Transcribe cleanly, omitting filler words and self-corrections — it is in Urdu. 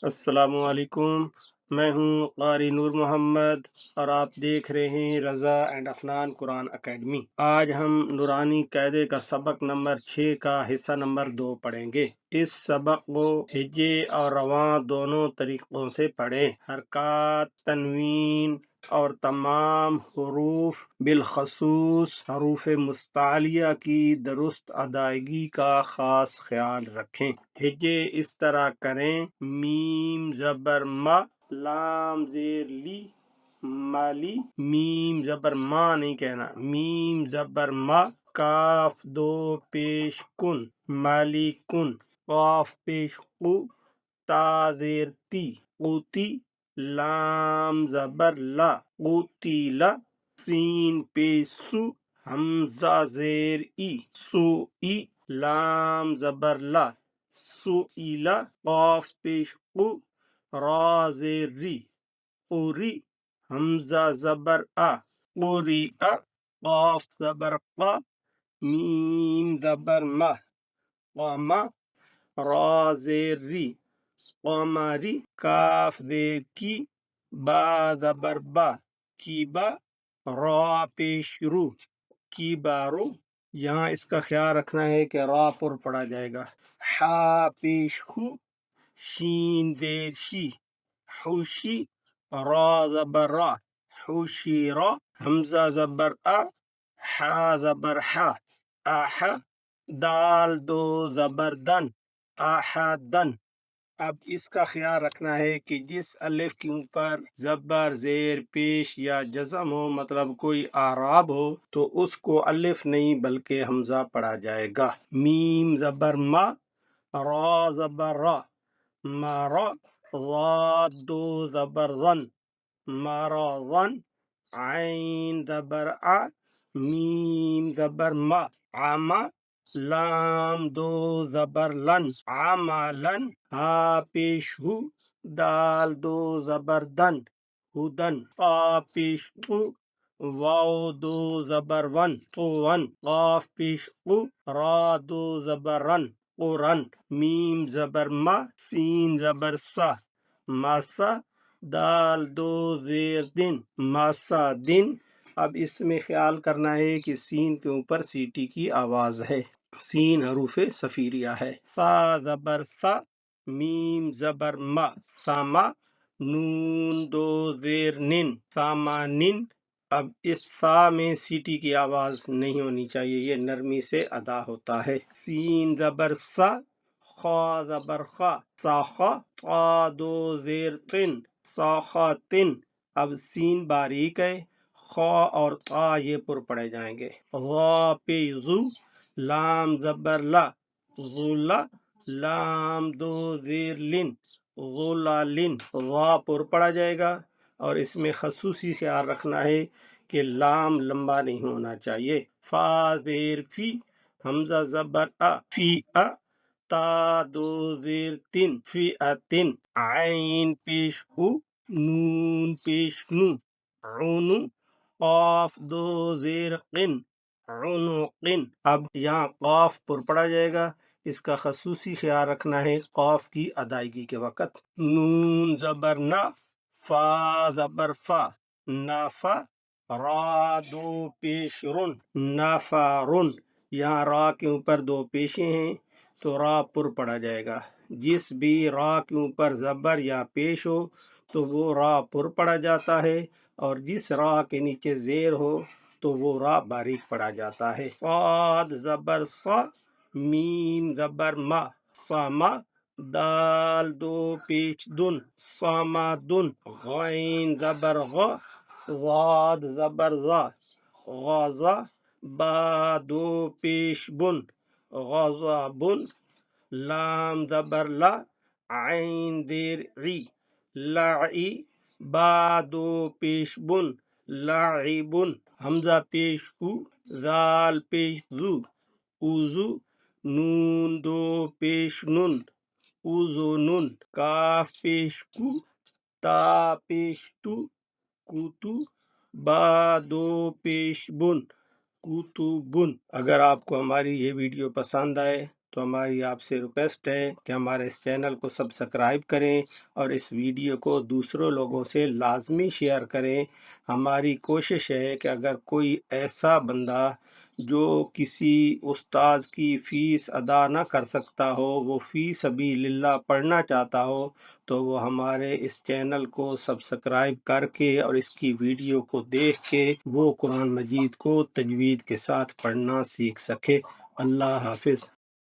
السلام علیکم، میں ہوں قاری نور محمد اور آپ دیکھ رہے ہیں رضا اینڈ افنان قرآن اکیڈمی۔ آج ہم نورانی قاعدے کا سبق نمبر 6 کا حصہ نمبر 2 پڑھیں گے۔ اس سبق کو ہجے اور رواں دونوں طریقوں سے پڑھیں۔ حرکات، تنوین اور تمام حروف بالخصوص حروف مستعلیہ کی درست ادائیگی کا خاص خیال رکھیں۔ ہجے اس طرح کریں: میم زبر ما، لام زیر لی، مالی، میم زبر ما نہیں کہنا، میم زبر ما، کاف دو پیش کن، مالی کن، قاف پیش قو، تا زیر تی، قوتی، لام زبر لا، قوتی لا، سین پیش سو، حمزہ زیر ای، سو ای، لام زبر لا، سئیلا، قاف پیش قو، را زیر ری، قوری، حمزہ زبر آ، قوری آ، قاف زبر قا، میم زبر ما، قاما، را زیر ری، قمری، کاف زیر کی، با زبر با، کی با، را پیش رو، کی بارو۔ یہاں اس کا خیال رکھنا ہے کہ را پر پڑھا جائے گا۔ حا پیش ہو، شین زیر شی، حوشی، را زبر را، حوشی را، حمزہ زبر آ، حا زبر حا، آحا، دال دو زبر دن، آحا دن۔ اب اس کا خیال رکھنا ہے کہ جس الف کے اوپر زبر زیر پیش یا جزم ہو، مطلب کوئی اعراب ہو، تو اس کو الف نہیں بلکہ حمزہ پڑھا جائے گا۔ میم زبر ما، را زبر را، مارا، ضاد دو زبر ظن، مارا ظن، عین زبر آ، میم زبر ما، عما، لام دو زبر لن، عملن، ہا پیش ہو، دال دو زبر دن، ہدن، قا پیش قو، واو دو زبر ون، قون، قاف پیش قو، را دو زبر رن، قرن، میم زبر ما، سین زبر سا، ماسا، دال دو زیر دن، ماسا دن۔ اب اس میں خیال کرنا ہے کہ سین کے اوپر سیٹی کی آواز ہے، سین حروف صفیریہ ہے۔ سا زبر سا، میم زبر ما، ساما، نون دو زیر نن، سامانن۔ اب اس سا میں سیٹی کی آواز نہیں ہونی چاہیے، یہ نرمی سے ادا ہوتا ہے۔ سین زبر سا، خا زبر خا، ساخا، طا دو زیر تن، ساخاتن۔ اب سین باریک ہے، خا اور طا یہ پر پڑے جائیں گے۔ غا پہ زو، لام زبر لا، غلا، لام دو زیر لن، غلا لن، غا پر پڑا جائے گا۔ اور اس میں خصوصی خیال رکھنا ہے کہ لام لمبا نہیں ہونا چاہیے۔ فا زیر فی، حمزہ زبر آ، فی آ، تا دو زیر تن، فی اتن، عین پیش او، نون پیش نو، عونو، قاف دو زیر قن، عنقن۔ اب یہاں قاف پر پڑا جائے گا، اس کا خصوصی خیال رکھنا ہے قاف کی ادائیگی کے وقت۔ نون زبر نا، فا زبر فا، نافا، را دو پیش رن، نافارن۔ یہاں را کے اوپر دو پیشیں ہیں تو را پر پڑا جائے گا۔ جس بھی را کے اوپر زبر یا پیش ہو تو وہ را پر پڑا جاتا ہے، اور جس را کے نیچے زیر ہو تو وہ را باریک پڑا جاتا ہے۔ صاد زبر صا، میم زبر ما، ساما، دال دو پیش دن، ساما دن، غین زبر غا، ضاد زبر ضا، غازا، با دو پیش بن، غازا بن، لام زبر لا، عین دیر عی، لاعی، با دو پیش بن، لاعبن، حمزہ پیش کو، زال پیش زو، اوزو، نون دو پیش نن، اوزونن، کاف پیش کو، تا پیش تو، کوتو، با دو پیش بن، کوتوبن۔ اگر آپ کو ہماری یہ ویڈیو پسند آئے تو ہماری آپ سے ریکویسٹ ہے کہ ہمارے اس چینل کو سبسکرائب کریں اور اس ویڈیو کو دوسروں لوگوں سے لازمی شیئر کریں۔ ہماری کوشش ہے کہ اگر کوئی ایسا بندہ جو کسی استاذ کی فیس ادا نہ کر سکتا ہو، وہ فی سبیل اللہ پڑھنا چاہتا ہو، تو وہ ہمارے اس چینل کو سبسکرائب کر کے اور اس کی ویڈیو کو دیکھ کے وہ قرآن مجید کو تجوید کے ساتھ پڑھنا سیکھ سکے۔ اللہ حافظ۔